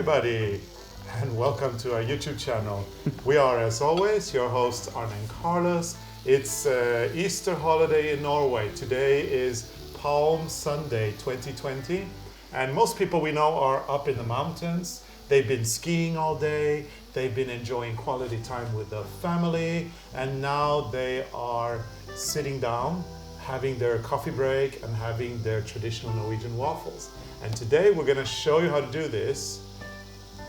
everybody, and welcome to our YouTube channel. We are, as always, your hosts Arne and Carlos. It's Easter holiday in Norway. Today is Palm Sunday 2020, and most people we know are up in the mountains. They've been skiing all day, they've been enjoying quality time with their family, and now they are sitting down, having their coffee break and having their traditional Norwegian waffles. And today we're going to show you how to do this.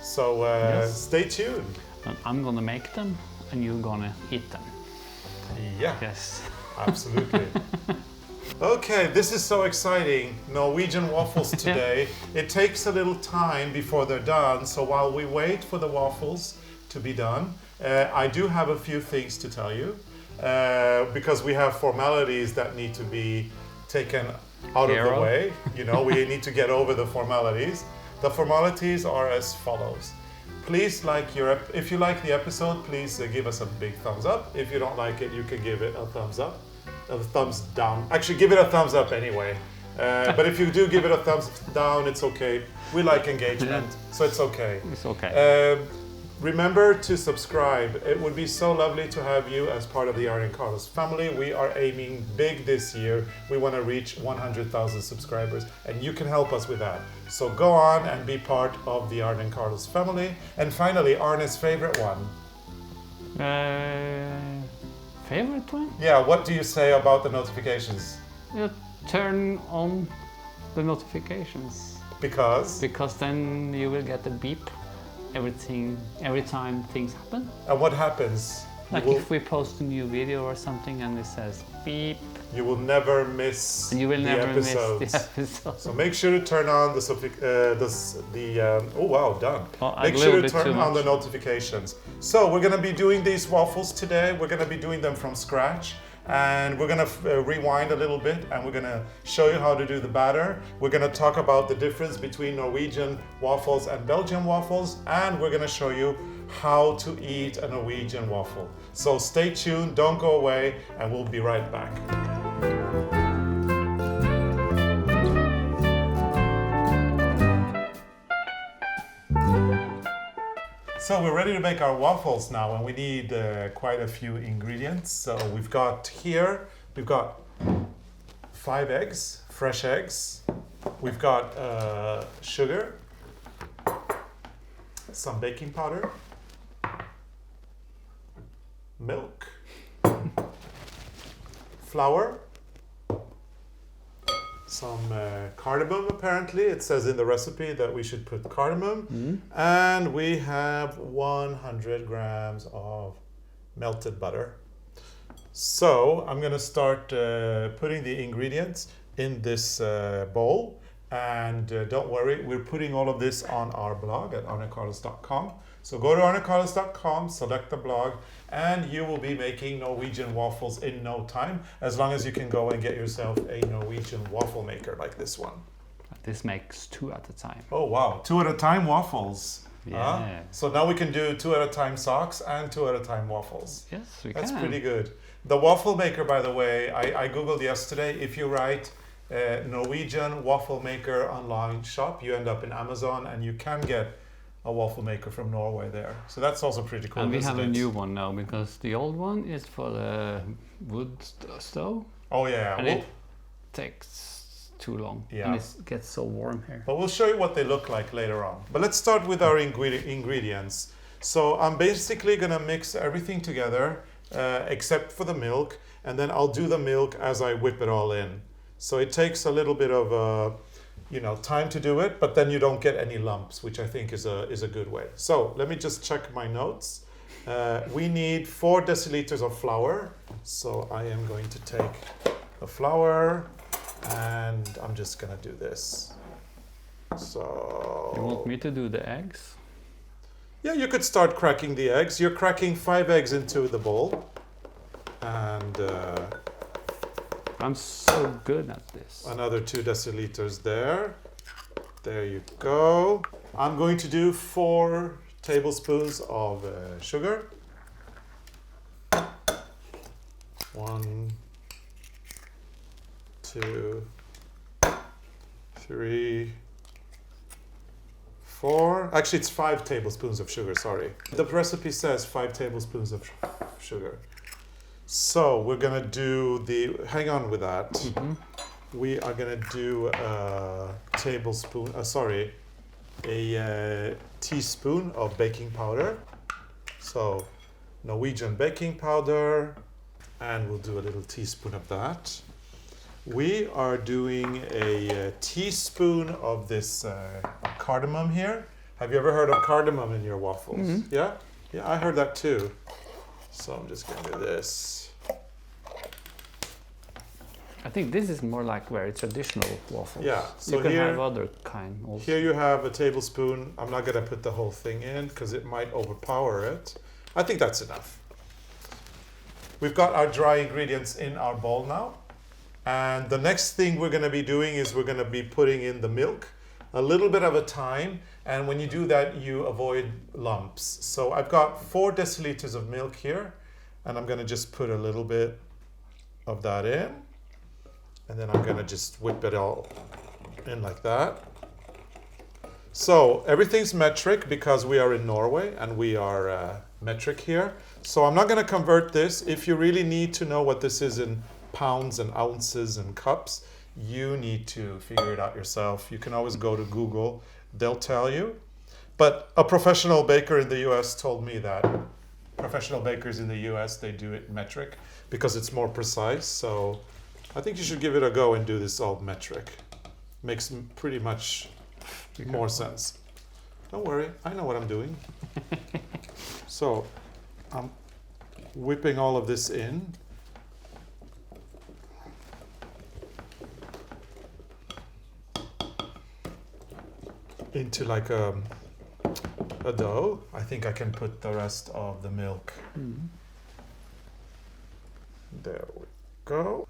So stay tuned. I'm gonna make them and you're gonna eat them. Yeah, Yes. absolutely. Okay, this is so exciting. Norwegian waffles today. It takes a little time before they're done. So while we wait for the waffles to be done, I do have a few things to tell you. Because we have formalities that need to be taken out of the way. You know, we need to get over the formalities. The formalities are as follows. Please if you like the episode, please give us a big thumbs up. If you don't like it, you can give it a thumbs up, a thumbs down. Actually, give it a thumbs up anyway. But if you do give it a thumbs down, it's okay. We like engagement, so it's okay. It's okay. Remember to subscribe. It would be so lovely to have you as part of the ARNE CARLOS family. We are aiming big this year. We want to reach 100,000 subscribers, and you can help us with that. So go on and be part of the ARNE CARLOS family. And finally, Arne's favorite one. Favorite one? Yeah, what do you say about the notifications? You turn on the notifications. Because then you will get a beep every time things happen. And what happens? Like if we post a new video or something and it says beep. You will never miss You will never miss episodes. the episode. So make sure to turn on oh wow, done. Oh, Make sure to turn on the notifications. So we're going to be doing these waffles today. We're going to be doing them from scratch. And we're going to rewind a little bit and we're going to show you how to do the batter. We're going to talk about the difference between Norwegian waffles and Belgian waffles. And we're going to show you how to eat a Norwegian waffle. So stay tuned, don't go away, and we'll be right back. So we're ready to make our waffles now, and we need quite a few ingredients. So we've got 5 eggs, fresh eggs. We've got sugar, some baking powder, milk, flour, some cardamom. Apparently it says in the recipe that we should put cardamom, and we have 100 grams of melted butter. So I'm going to start putting the ingredients in this bowl, and don't worry, we're putting all of this on our blog at arnecarlos.com. So go to arnecarlos.com, select the blog, and you will be making Norwegian waffles in no time, as long as you can go and get yourself a Norwegian waffle maker like this one. This makes 2 at a time. Oh wow, 2 at a time waffles. Yeah. So now we can do 2 at a time socks and 2 at a time waffles. Yes, we That's can. pretty good. The waffle maker, by the way, I googled yesterday. If you write Norwegian waffle maker online shop, you end up in Amazon, and you can get a waffle maker from Norway there. So that's also pretty cool. And we have a new one now because the old one is for the wood stove. Oh yeah. And it takes too long. Yeah. And it gets so warm here. But we'll show you what they look like later on. But let's start with our ingredients. So I'm basically gonna mix everything together except for the milk, and then I'll do the milk as I whip it all in. So it takes a little bit of time to do it, but then you don't get any lumps, which I think is a good way. So let me just check my notes. We need 4 deciliters of flour. So I am going to take the flour, and I'm just gonna do this. So You want me to do the eggs? yeah, you could start cracking the eggs. You're cracking 5 eggs into the bowl, and I'm so good at this. another 2 deciliters there. There you go. I'm going to do 4 tablespoons of sugar. 1, 2, 3, 4. Actually, it's 5 tablespoons of sugar, sorry. The recipe says 5 tablespoons of sugar. So we're gonna do hang on with that. We are gonna do a teaspoon of baking powder. So Norwegian baking powder, and we'll do a little teaspoon of that. We are doing a teaspoon of this cardamom here. Have you ever heard of cardamom in your waffles? Yeah? Yeah, I heard that too. So I'm just going to do this. I think this is more like very traditional waffles. Yeah. So you can here, have other kind also. Here you have a tablespoon. I'm not going to put the whole thing in because it might overpower it. I think that's enough. We've got our dry ingredients in our bowl now. And the next thing we're going to be doing is we're going to be putting in the milk a little bit at a time. And when you do that, you avoid lumps. So I've got 4 deciliters of milk here. And I'm going to just put a little bit of that in. And then I'm going to just whip it all in like that. So everything's metric because we are in Norway and we are metric here. So I'm not going to convert this. If you really need to know what this is in pounds and ounces and cups, you need to figure it out yourself. You can always go to Google. They'll tell you. But a professional baker in the US told me that professional bakers in the US, they do it metric because it's more precise. So I think you should give it a go and do this all metric. Makes pretty much more sense. Don't worry, I know what I'm doing. So I'm whipping all of this in. Into like a dough. I think I can put the rest of the milk. There we go.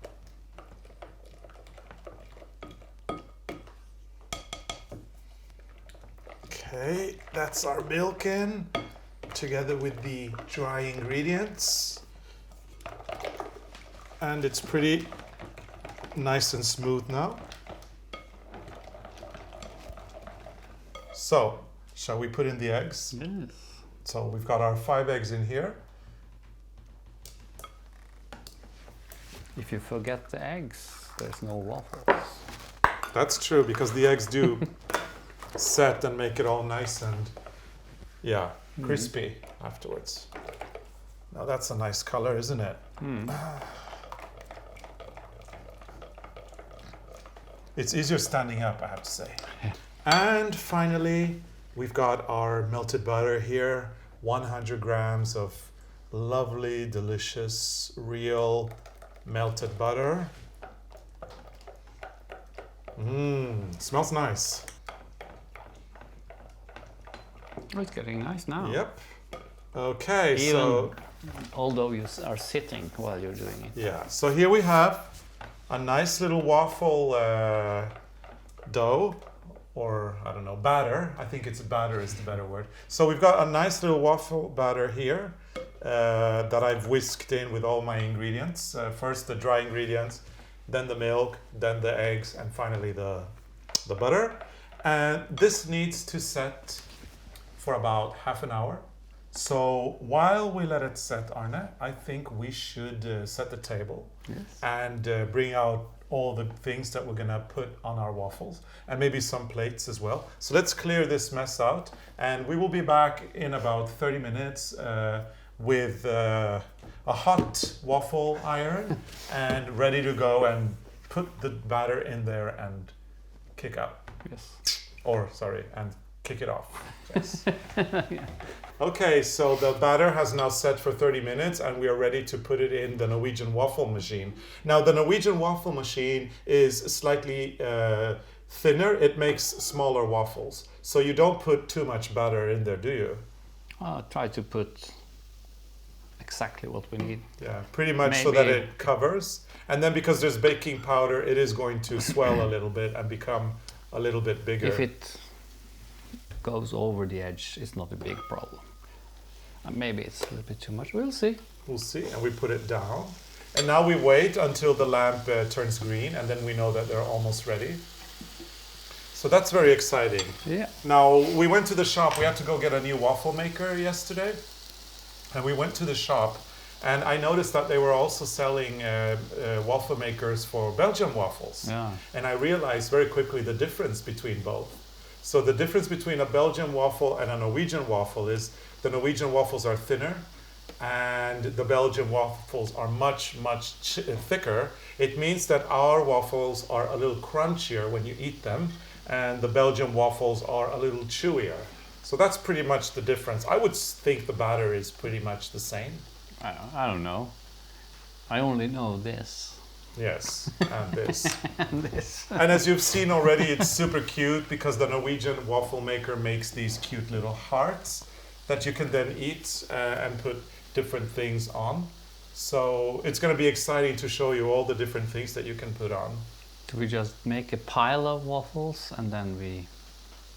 Okay, that's our milk in, together with the dry ingredients. And it's pretty nice and smooth now. So, shall we put in the eggs? Yes. So we've got our 5 eggs in here. If you forget the eggs, there's no waffles. That's true, because the eggs do set and make it all nice and, yeah, crispy afterwards. Now that's a nice color, isn't it? It's easier standing up, I have to say. And finally, we've got our melted butter here, 100 grams of lovely, delicious, real melted butter. Smells nice. Oh, it's getting nice now. Yep. Okay, Even so... although you are sitting while you're doing it. Yeah, so here we have a nice little waffle dough, or I don't know, batter. I think it's batter is the better word. So we've got a nice little waffle batter here that I've whisked in with all my ingredients. First the dry ingredients, then the milk, then the eggs, and finally the butter. And this needs to set for about half an hour. So while we let it set, Arne, I think we should set the table and bring out all the things that we're gonna put on our waffles and maybe some plates as well. So let's clear this mess out and we will be back in about 30 minutes with a hot waffle iron and ready to go and put the batter in there and kick out. Yes. Or, sorry, and kick it off. Yes. Okay, so the batter has now set for 30 minutes and we are ready to put it in the Norwegian waffle machine. Now the Norwegian waffle machine is slightly thinner. It makes smaller waffles. So you don't put too much batter in there, do you? Try to put exactly what we need. Yeah, pretty much so that it covers. And then because there's baking powder, it is going to swell a little bit and become a little bit bigger. If it goes over the edge, it's not a big problem. Maybe it's a little bit too much. We'll see. We'll see. And we put it down. And now we wait until the lamp turns green, and then we know that they're almost ready. So that's very exciting. Yeah. Now, we went to the shop. We had to go get a new waffle maker yesterday. And we went to the shop, and I noticed that they were also selling waffle makers for Belgian waffles. Yeah. And I realized very quickly the difference between both. So the difference between a Belgian waffle and a Norwegian waffle is the Norwegian waffles are thinner, and the Belgian waffles are much, much thicker. It means that our waffles are a little crunchier when you eat them, and the Belgian waffles are a little chewier. So that's pretty much the difference. I would think the batter is pretty much the same. I don't know. I only know this. Yes, and this. And this. And as you've seen already, it's super cute because the Norwegian waffle maker makes these cute little hearts that you can then eat and put different things on. So it's going to be exciting to show you all the different things that you can put on. Do we just make a pile of waffles and then we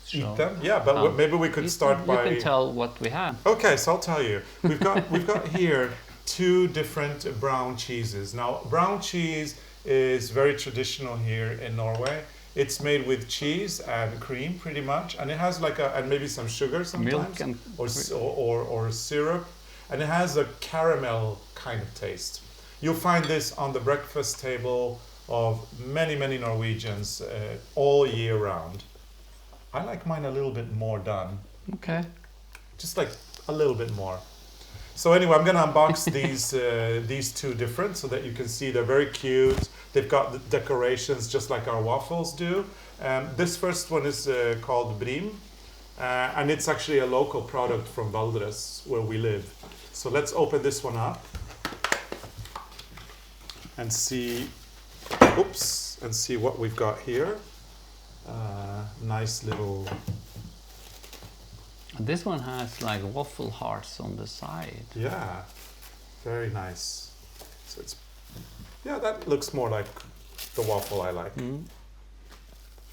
show? Eat them? Yeah, but maybe we could start by... You can tell what we have. Okay, so I'll tell you. We've got here 2 different brown cheeses. Now, brown cheese is very traditional here in Norway. It's made with cheese and cream, pretty much, and it has like and maybe some sugar sometimes, Milk and or syrup, and it has a caramel kind of taste. You'll find this on the breakfast table of many Norwegians all year round. I like mine a little bit more done. Okay. Just like a little bit more. So anyway, I'm going to unbox these 2 different so that you can see they're very cute. They've got the decorations just like our waffles do. This first one is called Brim, and it's actually a local product from Valdres where we live. So let's open this one up and see, and see what we've got here. Nice little... This one has like waffle hearts on the side. Yeah, very nice. So it's, yeah, that looks more like the waffle I like. Mm.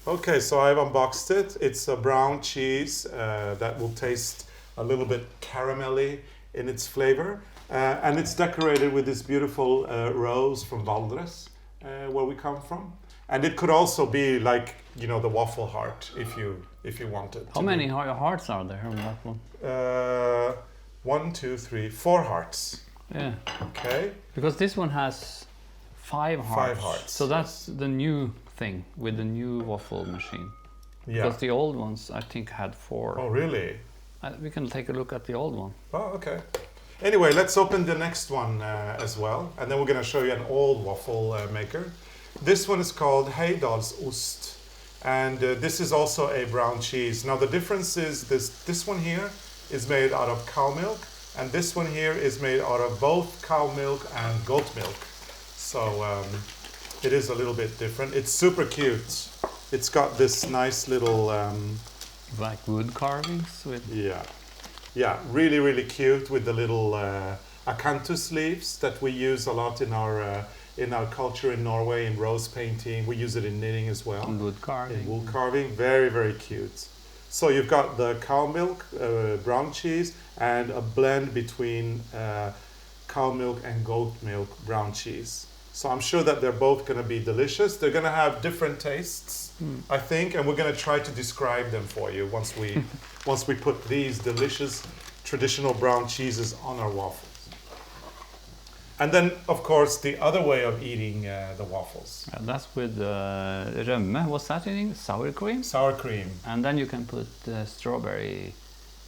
Okay, so I've unboxed it. It's a brown cheese that will taste a little bit caramelly in its flavor. And it's decorated with this beautiful rose from Valdres, where we come from. And it could also be like, you know, the waffle heart if you wanted. How many hearts are there in waffle? 1, 2, 3, 4 hearts. Yeah. Okay. Because this one has 5 hearts. 5 hearts. So that's the new thing with the new waffle machine. Yeah. Because the old ones, I think, had 4. Oh, really? We can take a look at the old one. Oh, okay. Anyway, let's open the next one as well. And then we're going to show you an old waffle maker. This one is called Heidalsost. And this is also a brown cheese. Now the difference is this one here is made out of cow milk, and this one here is made out of both cow milk and goat milk. So it is a little bit different. It's super cute. It's got this nice little... like wood carvings with... Yeah, really cute with the little acanthus leaves that we use a lot in our culture in Norway, in rose painting. We use it in knitting as well. And wood carving. In wood carving, very cute. So you've got the cow milk, brown cheese, and a blend between cow milk and goat milk brown cheese. So I'm sure that they're both going to be delicious. They're going to have different tastes, I think, and we're going to try to describe them for you once we put these delicious traditional brown cheeses on our waffles. And then, of course, the other way of eating the waffles. That's with rømme. What's that in English? Sour cream? Sour cream. And then you can put strawberry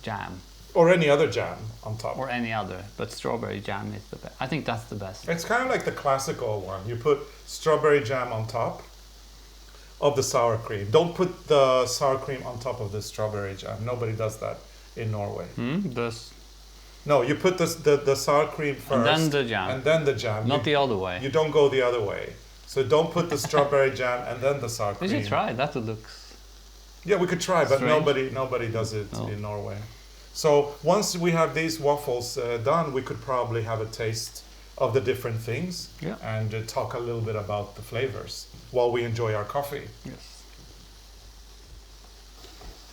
jam. Or any other jam on top. Or any other, but strawberry jam is the best. I think that's the best. It's kind of like the classical one. You put strawberry jam on top of the sour cream. Don't put the sour cream on top of the strawberry jam. Nobody does that in Norway. No, you put the sour cream first. And then the jam. And then the jam. Not the other way. You don't go the other way. So don't put the strawberry jam and then the sour cream. We should try. That looks... Yeah, we could try, but strange. nobody does it in Norway. So once we have these waffles done, we could probably have a taste of the different things and talk a little bit about the flavors while we enjoy our coffee. Yes.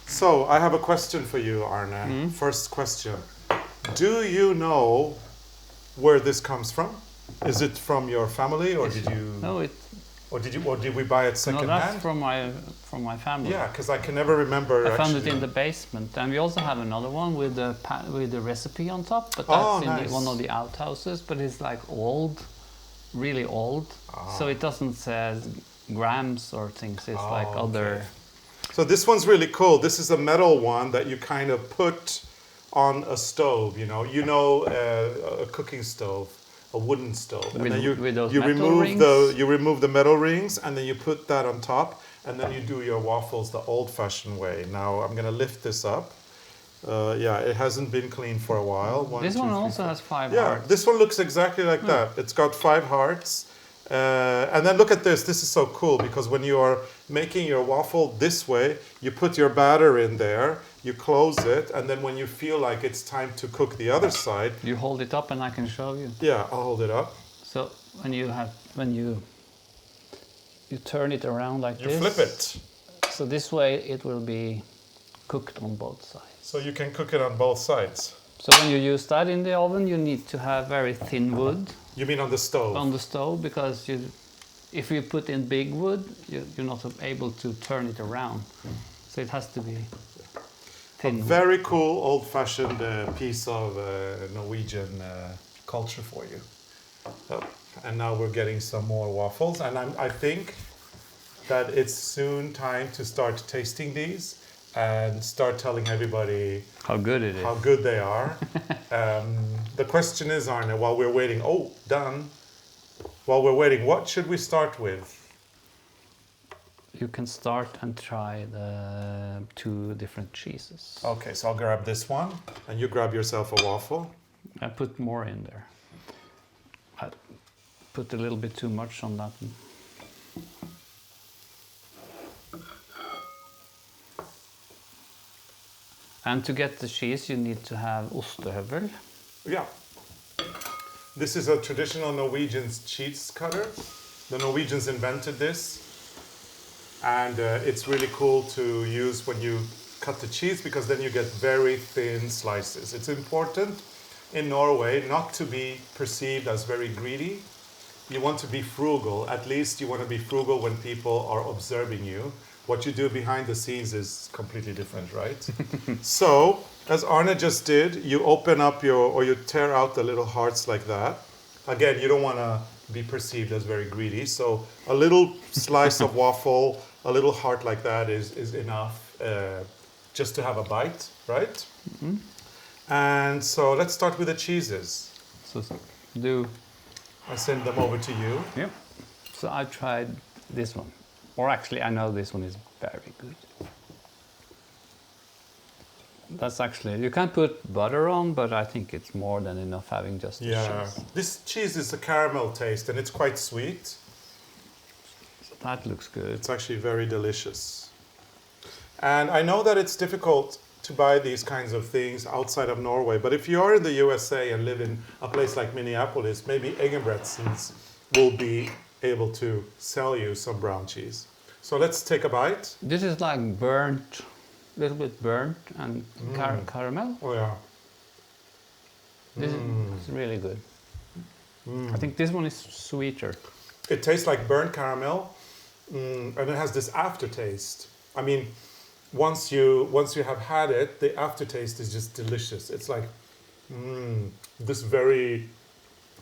So I have a question for you, Arne. First question. Do you know where this comes from? Is it from your family or did you... No, Or did we buy it No, second that's hand? from my family. Yeah, because I can never remember. I found it actually. in the basement, and we also have another one with the recipe on top. But Oh, that's in nice. one of the outhouses. But it's like old, really old. So it doesn't say grams or things. It's like other. So this one's really cool. This is a metal one that you kind of put on a stove. A cooking stove, a wooden stove, and then With those you metal remove rings? you remove the metal rings, and then you put that on top, and then you do your waffles the old-fashioned way. Now I'm gonna lift this up. Yeah, it hasn't been cleaned for a while. This one also has 5 Yeah, hearts. this one looks exactly like that. It's got 5 hearts. And then look at this. This is so cool because when you are making your waffle this way, you put your batter in there, you close it, and then when you feel like it's time to cook the other side, You hold it up, and I can show you. yeah, I'll hold it up. So when you turn it around like You this, flip it. So this way it will be cooked on both sides. So you can cook it on both sides. So when you use that in the oven, you need to have very thin wood You mean on the stove? on the stove, because if you put in big wood, you're not able to turn it around. So it has to be thin wood. Very cool old-fashioned piece of Norwegian culture for you. And now we're getting some more waffles, and I think that it's soon time to start tasting these and start telling everybody How good it is. how good they are. The question is, Arne, while we're waiting, done. While we're waiting, what should we start with? You can start and try the 2 different cheeses. Okay, so I'll grab this one, and you grab yourself a waffle. I put more in there. I put a little bit too much on that one. And to get the cheese, you need to have ostehøvel. Yeah. This is a traditional Norwegian cheese cutter. The Norwegians invented this. And it's really cool to use when you cut the cheese because then you get very thin slices. It's important in Norway not to be perceived as very greedy. You want to be frugal. At least you want to be frugal when people are observing you. What you do behind the scenes is completely different, right? So, as Arne just did, you open up you tear out the little hearts like that. Again, you don't want to be perceived as very greedy. So, a little slice of waffle, a little heart like that is enough just to have a bite, right? Mm-hmm. And so, let's start with the cheeses. So I send them over to you. yeah. So I tried this one. Or actually, I know this one is very good. That's actually, you can put butter on, but I think it's more than enough having just the cheese. This cheese is a caramel taste and it's quite sweet. So that looks good. It's actually very delicious. And I know that it's difficult to buy these kinds of things outside of Norway, but if you are in the USA and live in a place like Minneapolis, maybe Eggenbretsens will be able to sell you some brown cheese. So let's take a bite. This is like burnt, a little bit burnt and caramel. Oh yeah. This is really good. I think this one is sweeter. It tastes like burnt caramel, and it has this aftertaste. I mean, once you have had it, the aftertaste is just delicious. It's like this very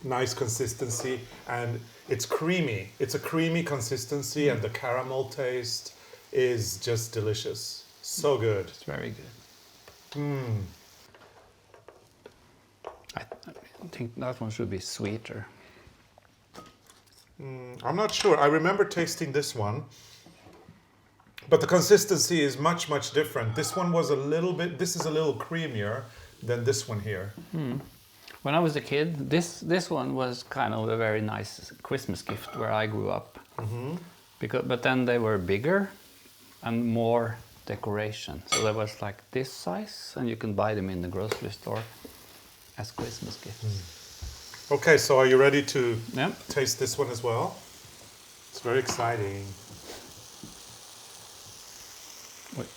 nice consistency, and it's creamy. It's a creamy consistency, and the caramel taste is just delicious. So good. It's very good. I think that one should be sweeter. I'm not sure. I remember tasting this one, but the consistency is much, much different. This one was this is a little creamier than this one here. When I was a kid, this one was kind of a very nice Christmas gift where I grew up. But then they were bigger and more decoration. So there was like this size, and you can buy them in the grocery store as Christmas gifts. Okay, so are you ready to Yeah. taste this one as well? It's very exciting. Wait.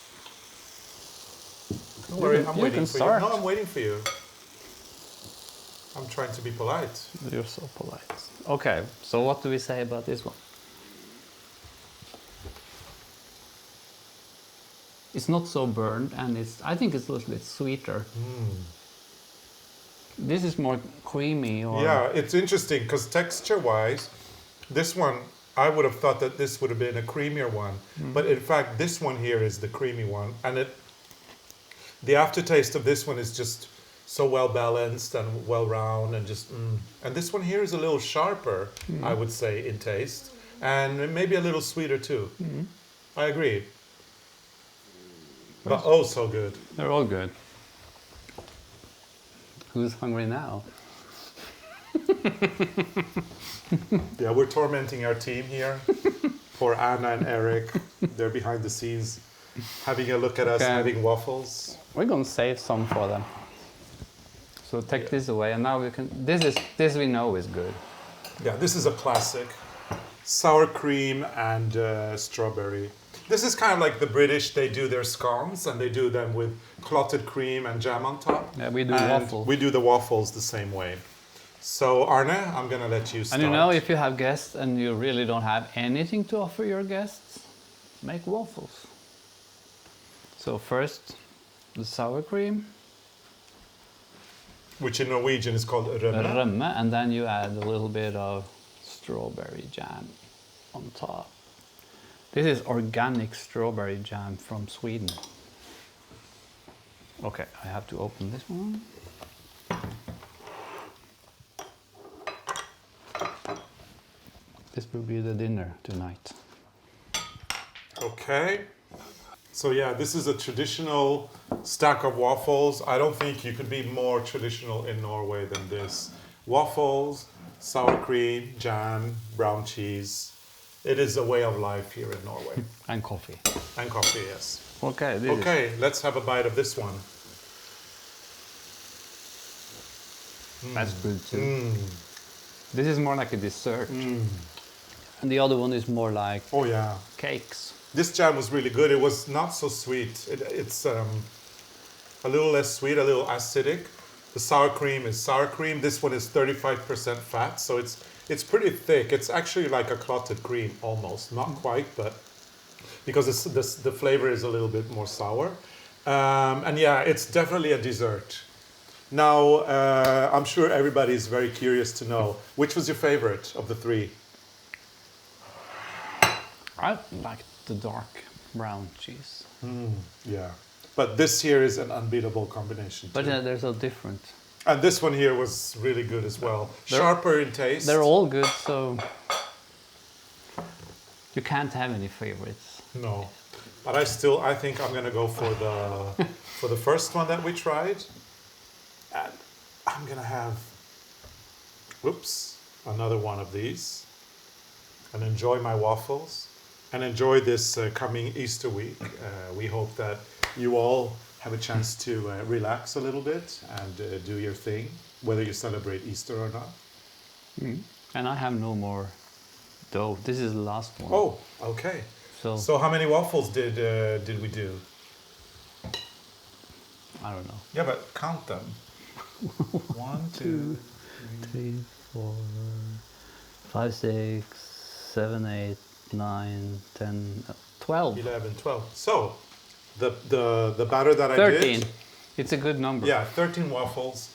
Don't worry, I'm You waiting can for start. you. No, I'm waiting for you. I'm trying to be polite. You're so polite. Okay, so what do we say about this one? It's not so burned, and I think it's a little bit sweeter. This is more creamy. Or Yeah, it's interesting because texture-wise, this one, I would have thought that this would have been a creamier one. But in fact, this one here is the creamy one. And the aftertaste of this one is just so well balanced and well round and just, And this one here is a little sharper, I would say, in taste. And maybe a little sweeter too. I agree. But oh, so good. They're all good. Who's hungry now? Yeah, we're tormenting our team here. Poor Anna and Eric, they're behind the scenes having a look at us having waffles. We're gonna save some for them. So take this away, and now we can. This we know is good. Yeah, this is a classic. Sour cream and strawberry. This is kind of like the British, they do their scones and they do them with clotted cream and jam on top. Yeah, we do And waffles. we do the waffles the same way. So Arne, I'm gonna let you start. And you know, if you have guests and you really don't have anything to offer your guests, make waffles. So first, the sour cream, Which in Norwegian is called rømme. rømme, and then you add a little bit of strawberry jam on top. This is organic strawberry jam from Sweden. Okay, I have to open this one. This will be the dinner tonight. Okay. So yeah, this is a traditional stack of waffles. I don't think you could be more traditional in Norway than this. Waffles, sour cream, jam, brown cheese. It is a way of life here in Norway. And coffee. And coffee, yes. Okay, Okay, let's have a bite of this one. That's good too. This is more like a dessert. And the other one is more like Oh yeah. cakes. This jam was really good. It was not so sweet. It's a little less sweet, a little acidic. The sour cream is sour cream. This one is 35% fat, so it's pretty thick. It's actually like a clotted cream almost, not quite, but because the flavor is a little bit more sour. And yeah, it's definitely a dessert. Now, I'm sure everybody is very curious to know, which was your favorite of the three? I like the dark brown cheese. Yeah. But this here is an unbeatable combination But too. they're so different. And this one here was really good as well. Sharper in taste. They're all good, so you can't have any favorites. No. But I think I'm gonna go for the first one that we tried. And I'm gonna have another one of these. And enjoy my waffles. And enjoy this coming Easter week. We hope that you all have a chance to relax a little bit and do your thing, whether you celebrate Easter or not. And I have no more dough. This is the last one. Oh, okay. So how many waffles did we do? I don't know. Yeah, but count them. 1, 2, 3, 4, 5, 6, 7, 8, 9, 10, 12. 11, 12. So the batter that I 13. did. It's a good number. Yeah, 13 waffles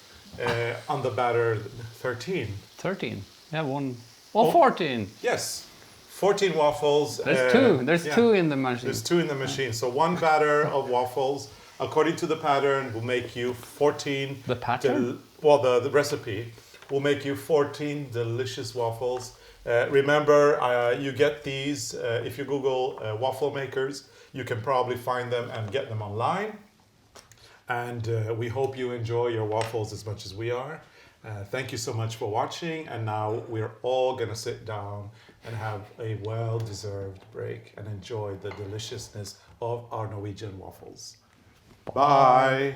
on the batter. 13. 13. Yeah, one. Oh, 14. Yes. 14 waffles. There's two. There's two in the machine. There's two in the machine. So one batter of waffles, according to the pattern, will make you 14. The pattern? The recipe will make you 14 delicious waffles. Remember, you get these if you Google waffle makers. You can probably find them and get them online. And we hope you enjoy your waffles as much as we are. Thank you so much for watching. And now we're all going to sit down and have a well-deserved break and enjoy the deliciousness of our Norwegian waffles. Bye.